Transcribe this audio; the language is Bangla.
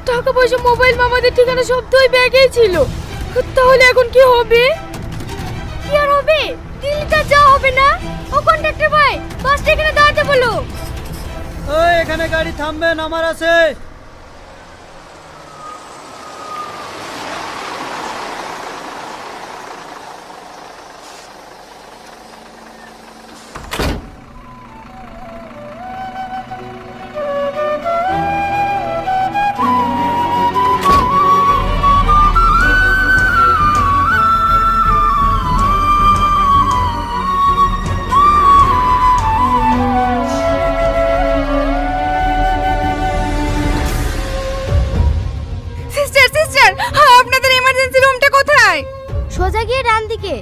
টাকা পয়সা মোবাইল মামাদের ঠিকানা সব তো ওই ব্যাগেই ছিল। তাহলে এখন কি হবে? কি আর হবে? দিল্লিতে যাওয়া হবে না। ও কন্ডাক্টর ভাই, বাসটা এখানে দাঁড়াতে বলো। ওই এখানে গাড়ি থামবে, নামার আছে। সিস্টার, আপনাদের ইমার্জেন্সি রুমটা কোথায়? সোজা গিয়ে ডান দিকে।